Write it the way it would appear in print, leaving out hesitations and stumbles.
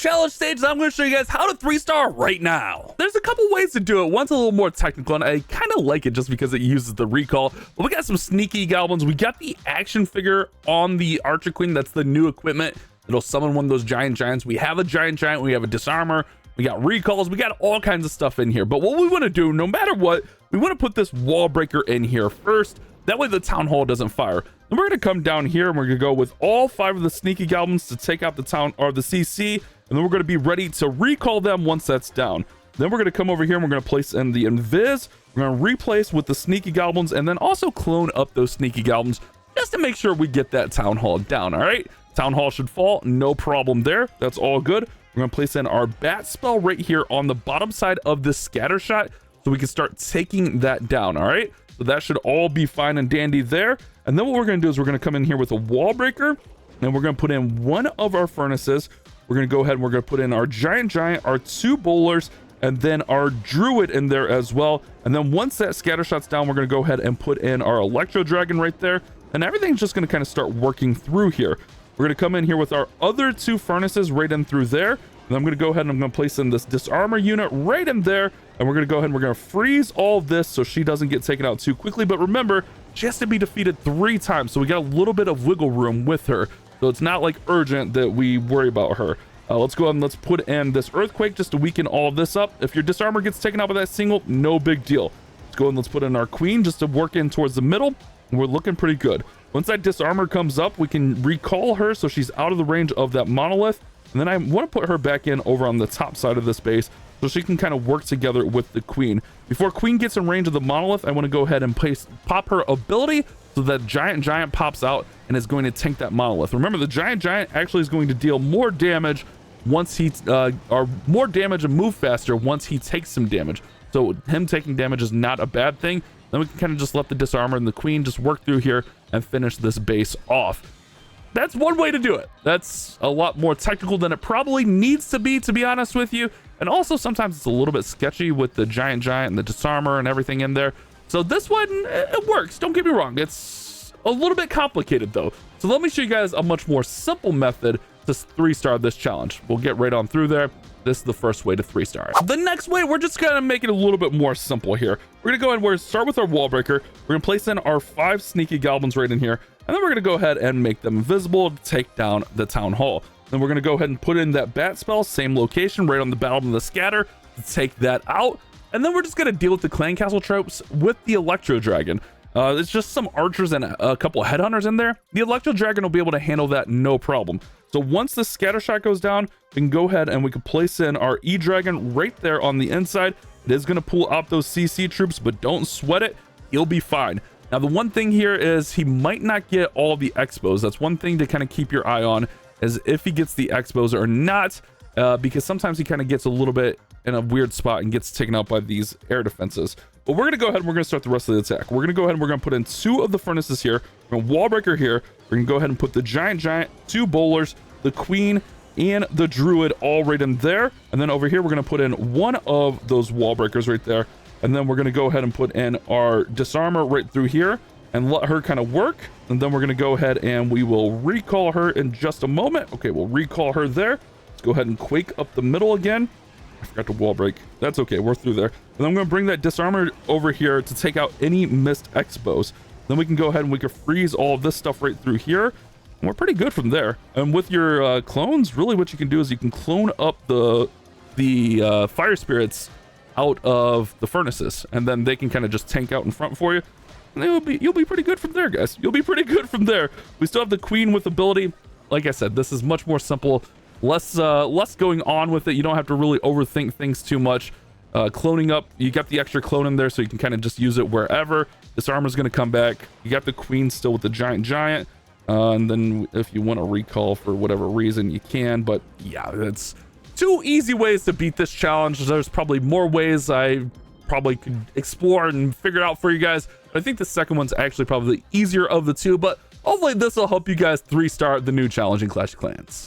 challenge stage, I'm going to show you guys how to 3-star right now. There's a couple ways to do it. One's a little more technical, and I kind of like it just because it uses the recall. But we got some sneaky goblins. We got the action figure on the Archer Queen. That's the new equipment. It'll summon one of those giant giants. We have a giant giant. We have a disarmor. We got recalls. We got all kinds of stuff in here. But what we want to do, no matter what, we want to put this wall breaker in here first. That way the town hall doesn't fire. Then we're going to come down here and we're going to go with all 5 of the sneaky goblins to take out the town or the CC. And then we're going to be ready to recall them once that's down. Then we're going to come over here and we're going to place in the invis. We're going to replace with the sneaky goblins and then also clone up those sneaky goblins just to make sure we get that town hall down. All right. Town hall should fall. No problem there. That's all good. We're going to place in our bat spell right here on the bottom side of the scatter shot so we can start taking that down. All right. So that should all be fine and dandy there. And then what we're going to do is we're going to come in here with a wall breaker and we're going to put in one of our furnaces. We're going to go ahead and we're going to put in our giant, our 2 bowlers, and then our druid in there as well. And then once that scatter shot's down, we're going to go ahead and put in our electro dragon right there. And everything's just going to kind of start working through here. We're going to come in here with our other 2 furnaces right in through there. And I'm going to go ahead and I'm going to place in this disarmor unit right in there. And we're going to go ahead and we're going to freeze all of this so she doesn't get taken out too quickly. But remember, she has to be defeated 3 times. So we got a little bit of wiggle room with her. So it's not like urgent that we worry about her. Let's go ahead and let's put in this earthquake just to weaken all of this up. If your disarmor gets taken out by that single, no big deal. Let's go ahead and let's put in our queen just to work in towards the middle. And we're looking pretty good. Once that disarmor comes up, we can recall her so she's out of the range of that monolith. And then I want to put her back in over on the top side of this base so she can kind of work together with the queen. Before queen gets in range of the monolith, I want to go ahead and pop her ability so that giant pops out and is going to tank that monolith. Remember, the giant actually is going to deal more damage once he or more damage and move faster once he takes some damage. So him taking damage is not a bad thing. Then we can kind of just let the disarmor and the queen just work through here and finish this base off. That's one way to do it. That's a lot more technical than it probably needs to be honest with you. And also sometimes it's a little bit sketchy with the giant and the disarmor and everything in there. So this one, it works. Don't get me wrong. It's a little bit complicated though. So let me show you guys a much more simple method to 3-star this challenge. We'll get right on through there. This is the first way to 3-star. The next way, we're just gonna make it a little bit more simple here. We're gonna go ahead and we're gonna start with our wall breaker. We're gonna place in our 5 sneaky goblins right in here. And then we're gonna go ahead and make them invisible to take down the town hall. Then we're gonna go ahead and put in that bat spell, same location, right on the bottom of the scatter to take that out. And then we're just gonna deal with the clan castle tropes with the electro dragon. It's just some archers and a couple of headhunters in there. The electro dragon will be able to handle that no problem. So once the scatter shot goes down, we can go ahead and we can place in our E-Dragon right there on the inside. It is going to pull out those CC troops, but don't sweat it. He'll be fine. Now, the one thing here is he might not get all the expos. That's one thing to kind of keep your eye on, is if he gets the expos or not, because sometimes he kind of gets a little bit in a weird spot and gets taken out by these air defenses. But we're going to go ahead and we're going to start the rest of the attack. We're going to go ahead and we're going to put in 2 of the furnaces here. We're going to wall breaker here. We're going to go ahead and put the giant, 2 bowlers, the queen, and the druid all right in there. And then over here, we're going to put in 1 of those wall breakers right there. And then we're going to go ahead and put in our disarmor right through here and let her kind of work. And then we're going to go ahead and we will recall her in just a moment. Okay, we'll recall her there. Let's go ahead and quake up the middle again. I forgot to wall break. That's okay. We're through there. And then I'm going to bring that disarmor over here to take out any missed expos. Then we can go ahead and we can freeze all of this stuff right through here. And we're pretty good from there. And with your clones, really what you can do is you can clone up the fire spirits out of the furnaces. And then they can kind of just tank out in front for you. And you'll be pretty good from there, guys. You'll be pretty good from there. We still have the queen with ability. Like I said, this is much more simple. Less going on with it. You don't have to really overthink things too much. Cloning up, you got the extra clone in there so you can kind of just use it wherever. This armor's going to come back. You got the queen still with the giant. And then if you want to recall for whatever reason, you can. But yeah, that's 2 easy ways to beat this challenge. There's probably more ways I probably could explore and figure out for you guys. I think the second one's actually probably the easier of the 2. But hopefully this will help you guys 3-star the new challenge in Clash of Clans.